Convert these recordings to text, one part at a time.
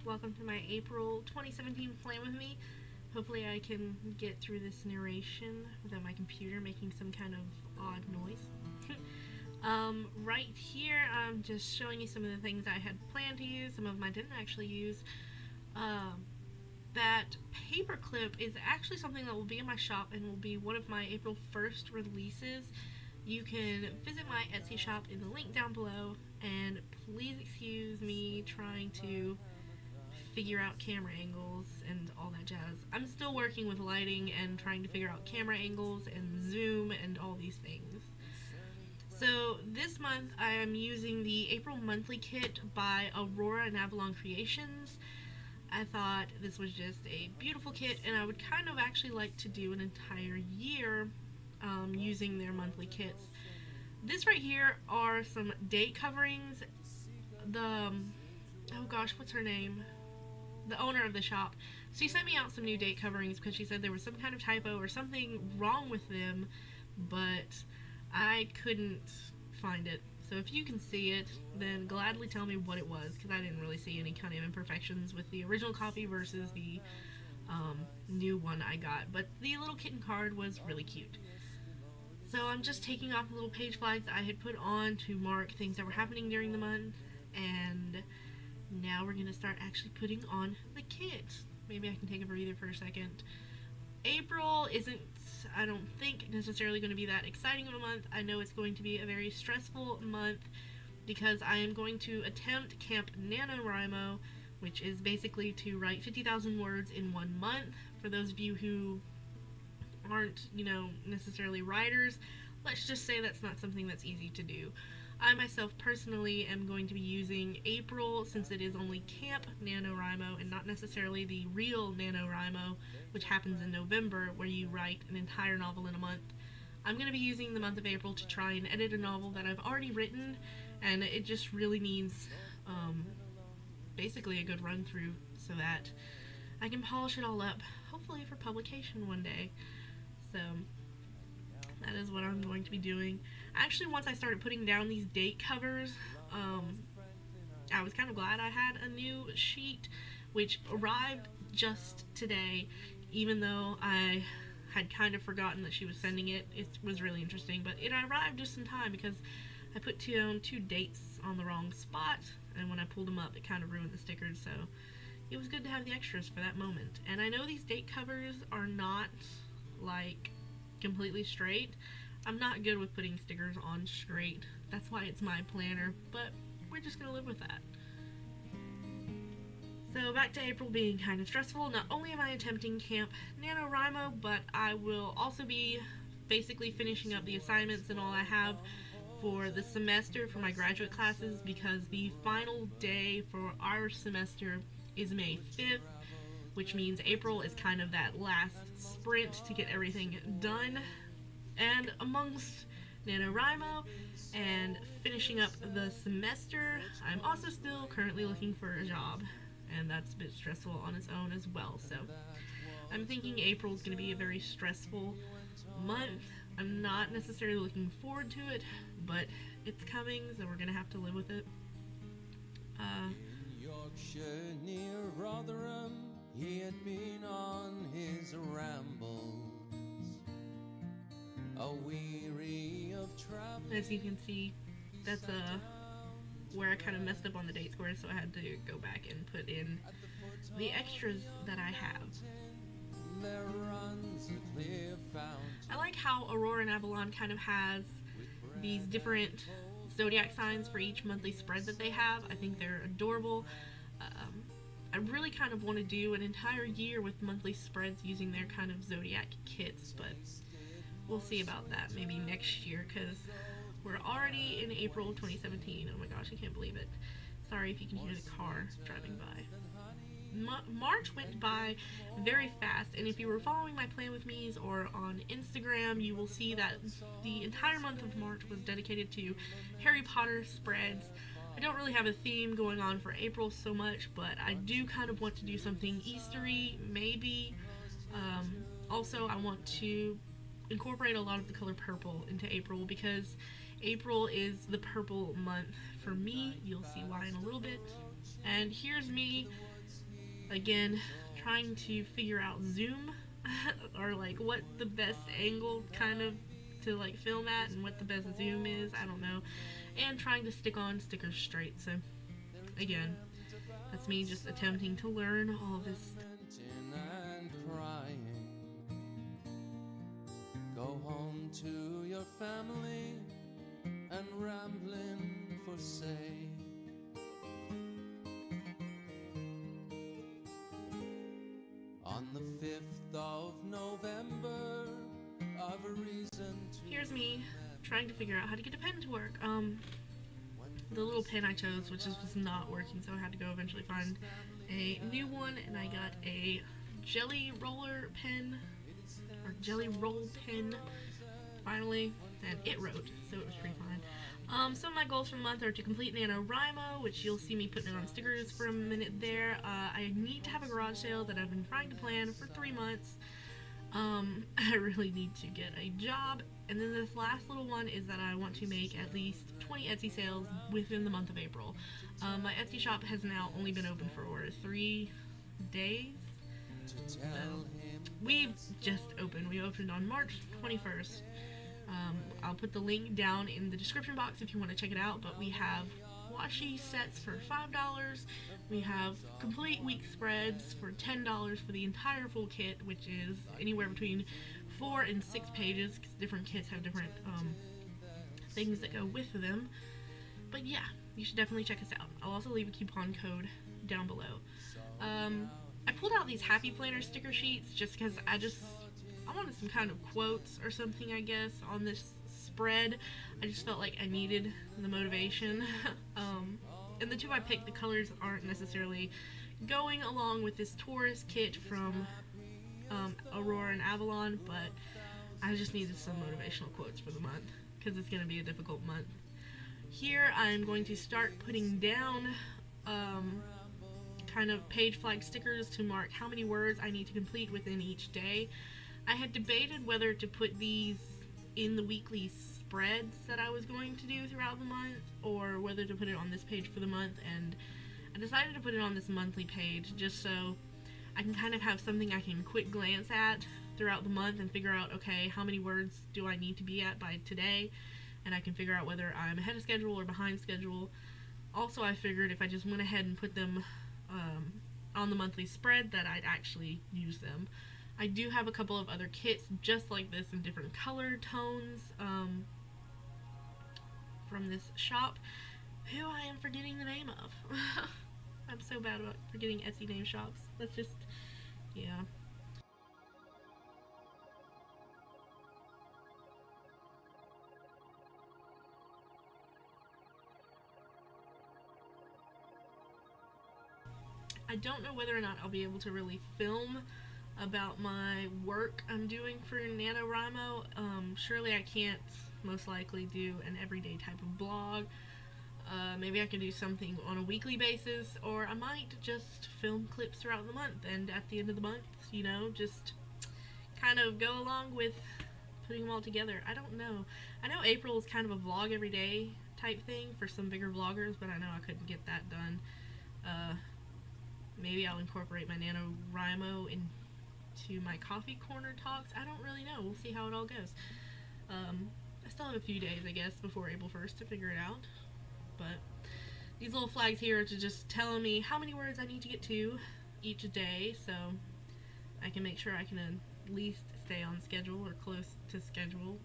Welcome to my April 2017 plan with me. Hopefully I can get through this narration without my computer making some kind of odd noise. Right here, I'm just showing you some of the things I had planned to use. Some of them I didn't actually use. That paper clip is actually something that will be in my shop and will be one of my April 1st releases. You can visit my Etsy shop in the link down below, and please excuse me trying to figure out camera angles and all that jazz. I'm still working with lighting and trying to figure out camera angles and zoom and all these things. So this month I am using the April monthly kit by Aurora and Avalon Creations. I thought this was just a beautiful kit, and I would kind of actually like to do an entire year using their monthly kits. This right here are some date coverings. Oh gosh, what's her name? The owner of the shop. She sent me out some new date coverings because she said there was some kind of typo or something wrong with them, but I couldn't find it. So if you can see it, then gladly tell me what it was, because I didn't really see any kind of imperfections with the original copy versus the new one I got. But the little kitten card was really cute. So I'm just taking off the little page flags I had put on to mark things that were happening during the month, and now we're going to start actually putting on the kit. Maybe I can take a breather for a second. April isn't, I don't think, necessarily going to be that exciting of a month. I know it's going to be a very stressful month because I am going to attempt Camp NaNoWriMo, which is basically to write 50,000 words in 1 month. For those of you who aren't, necessarily writers, let's just say that's not something that's easy to do. I myself personally am going to be using April, since it is only Camp NaNoWriMo and not necessarily the real NaNoWriMo, which happens in November, where you write an entire novel in a month. I'm going to be using the month of April to try and edit a novel that I've already written, and it just really needs basically a good run through so that I can polish it all up, hopefully for publication one day. So that is what I'm going to be doing. Actually, once I started putting down these date covers, I was kind of glad I had a new sheet, which arrived just today, even though I had kind of forgotten that she was sending it. It was really interesting, but it arrived just in time because I put two dates on the wrong spot, and when I pulled them up, it kind of ruined the stickers, so it was good to have the extras for that moment. And I know these date covers are not, like, completely straight. I'm not good with putting stickers on straight. That's why it's my planner, but we're just gonna live with that. So back to April being kind of stressful. Not only am I attempting Camp NaNoWriMo, but I will also be basically finishing up the assignments and all I have for the semester for my graduate classes, because the final day for our semester is May 5th, which means April is kind of that last sprint to get everything done. And amongst NaNoWriMo and finishing up the semester, I'm also still currently looking for a job, and that's a bit stressful on its own as well. So I'm thinking April is going to be a very stressful month. I'm not necessarily looking forward to it, but it's coming, so we're going to have to live with it. Yorkshire near Rotherham, he had been on his rambles, weary of travel. As you can see, that's where I kind of messed up on the date square, so I had to go back and put in the extras that I have. I like how Aurora and Avalon kind of has these different zodiac signs for each monthly spread that they have. I think they're adorable. I really kind of want to do an entire year with monthly spreads using their kind of zodiac kits, but we'll see about that maybe next year, because we're already in April 2017. Oh my gosh, I can't believe it. Sorry if you can hear the car driving by. March went by very fast, and if you were following my plan with me's or on Instagram, you will see that the entire month of March was dedicated to Harry Potter spreads. I don't really have a theme going on for April so much, but I do kind of want to do something Eastery, maybe. Also, I want to incorporate a lot of the color purple into April, because April is the purple month for me. You'll see why in a little bit. And here's me Again, trying to figure out zoom or like what the best angle kind of to like film at and what the best zoom is, I don't know. And trying to stick on stickers straight. So again, that's me just attempting to learn all this. And crying. Go home to your family and rambling for sake. On the 5th of November, I've a reason to. Here's me trying to figure out how to get a pen to work. The little pen I chose, which just was not working, so I had to go eventually find a new one, and I got a jelly roller pen, or jelly roll pen, finally, and it wrote, so it was pretty fine. Some of my goals for the month are to complete NaNoWriMo, which you'll see me putting it on stickers for a minute there. I need to have a garage sale that I've been trying to plan for 3 months. I really need to get a job. And then this last little one is that I want to make at least 20 Etsy sales within the month of April. My Etsy shop has now only been open for 3 days. So we just opened. We opened on March 21st. I'll put the link down in the description box if you want to check it out. But we have washi sets for $5. We have complete week spreads for $10 for the entire full kit, which is anywhere between 4 and 6 pages, because different kits have different things that go with them. But yeah, you should definitely check us out. I'll also leave a coupon code down below. I pulled out these Happy Planner sticker sheets just because I wanted some kind of quotes or something, I guess, on this spread. I just felt like I needed the motivation. And the two I picked, the colors aren't necessarily going along with this Taurus kit from Aurora and Avalon, but I just needed some motivational quotes for the month because it's going to be a difficult month. Here I'm going to start putting down kind of page flag stickers to mark how many words I need to complete within each day. I had debated whether to put these in the weekly spreads that I was going to do throughout the month, or whether to put it on this page for the month, and I decided to put it on this monthly page just so I can kind of have something I can quick glance at throughout the month and figure out, okay, how many words do I need to be at by today, and I can figure out whether I'm ahead of schedule or behind schedule. Also, I figured if I just went ahead and put them on the monthly spread that I'd actually use them. I do have a couple of other kits just like this in different color tones from this shop, who I am forgetting the name of. I'm so bad about forgetting Etsy name shops. That's just, yeah. I don't know whether or not I'll be able to really film about my work I'm doing for NaNoWriMo. Surely I can't most likely do an everyday type of blog. Maybe I can do something on a weekly basis, or I might just film clips throughout the month, and at the end of the month, you know, just kind of go along with putting them all together. I don't know. I know April is kind of a vlog every day type thing for some bigger vloggers, but I know I couldn't get that done. Maybe I'll incorporate my NaNoWriMo into my coffee corner talks. I don't really know. We'll see how it all goes. I still have a few days, I guess, before April 1st to figure it out. But these little flags here are to just tell me how many words I need to get to each day, so I can make sure I can at least stay on schedule or close to schedule.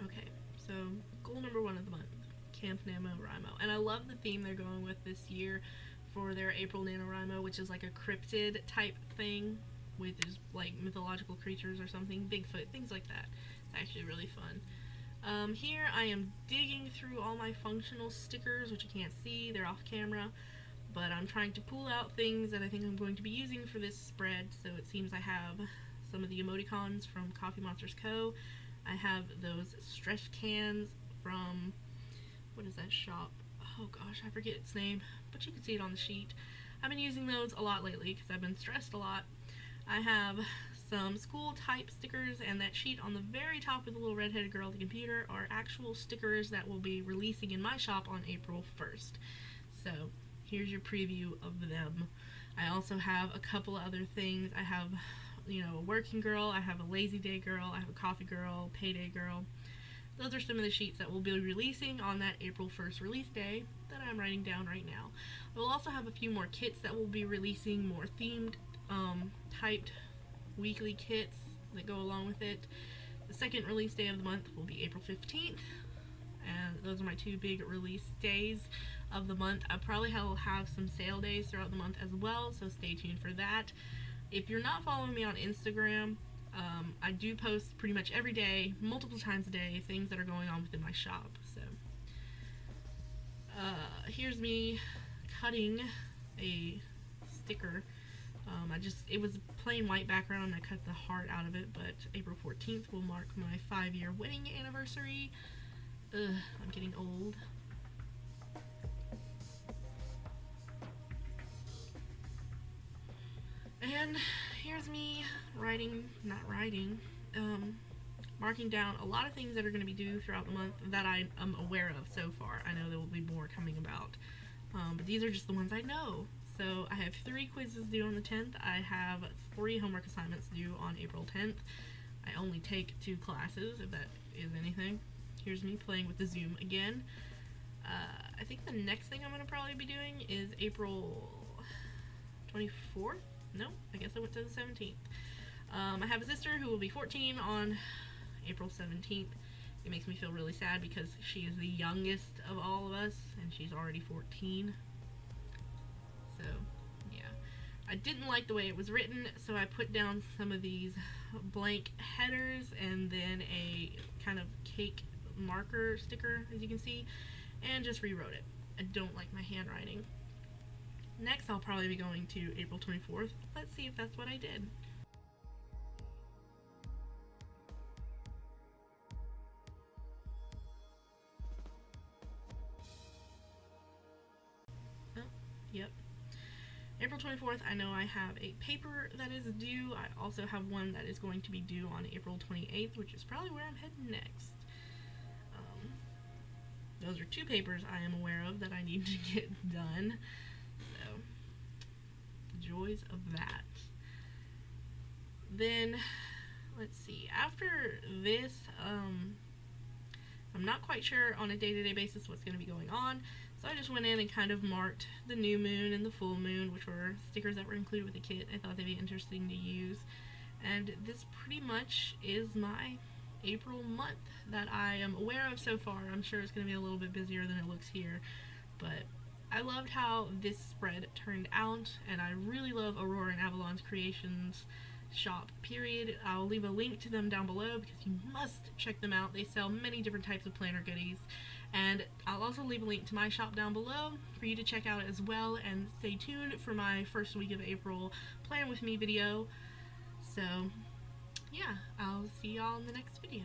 Okay, so goal number 1 of the month, Camp NaNoWriMo. And I love the theme they're going with this year for their April NaNoWriMo, which is like a cryptid type thing with just like mythological creatures or something, Bigfoot, things like that. It's actually really fun. Here I am digging through all my functional stickers, which you can't see, they're off camera, but I'm trying to pull out things that I think I'm going to be using for this spread. So it seems I have some of the emoticons from Coffee Monsters Co. I have those stretch cans from, what is that shop? Oh gosh, I forget its name, but you can see it on the sheet. I've been using those a lot lately because I've been stressed a lot. I have some school type stickers, and that sheet on the very top with the little redheaded girl at the computer are actual stickers that will be releasing in my shop on April 1st. So here's your preview of them. I also have a couple of other things. I have, a working girl, I have a lazy day girl, I have a coffee girl, payday girl. Those are some of the sheets that will be releasing on that April 1st release day that I'm writing down right now. We'll also have a few more kits that will be releasing, more themed, typed weekly kits that go along with it. The second release day of the month will be April 15th, and those are my two big release days of the month. I probably will have some sale days throughout the month as well, so stay tuned for that. If you're not following me on Instagram, I do post pretty much every day, multiple times a day, things that are going on within my shop. So here's me cutting a sticker. It was a plain white background, and I cut the heart out of it, but April 14th will mark my 5-year wedding anniversary. I'm getting old. And here's me marking down a lot of things that are going to be due throughout the month that I am aware of so far. I know there will be more coming about, but these are just the ones I know. So I have 3 quizzes due on the 10th. I have 3 homework assignments due on April 10th. I only take 2 classes, if that is anything. Here's me playing with the Zoom again. I think the next thing I'm going to probably be doing is April 24th? No, I guess I went to the 17th. I have a sister who will be 14 on April 17th. It makes me feel really sad because she is the youngest of all of us, and she's already 14. So, yeah. I didn't like the way it was written, so I put down some of these blank headers and then a kind of cake marker sticker, as you can see, and just rewrote it. I don't like my handwriting. Next, I'll probably be going to April 24th. Let's see if that's what I did. Oh, yep. April 24th, I know I have a paper that is due. I also have one that is going to be due on April 28th, which is probably where I'm heading next. Those are 2 papers I am aware of that I need to get done. So, joys of that. Then, let's see, after this, I'm not quite sure on a day-to-day basis what's going to be going on, so I just went in and kind of marked the new moon and the full moon, which were stickers that were included with the kit. I thought they'd be interesting to use, and this pretty much is my April month that I am aware of so far. I'm sure it's going to be a little bit busier than it looks here, but I loved how this spread turned out, and I really love Aurora and Avalon's Creations shop, period. I'll leave a link to them down below because you must check them out. They sell many different types of planner goodies, and I'll also leave a link to my shop down below for you to check out as well, and stay tuned for my first week of April plan with me video. So yeah, I'll see y'all in the next video.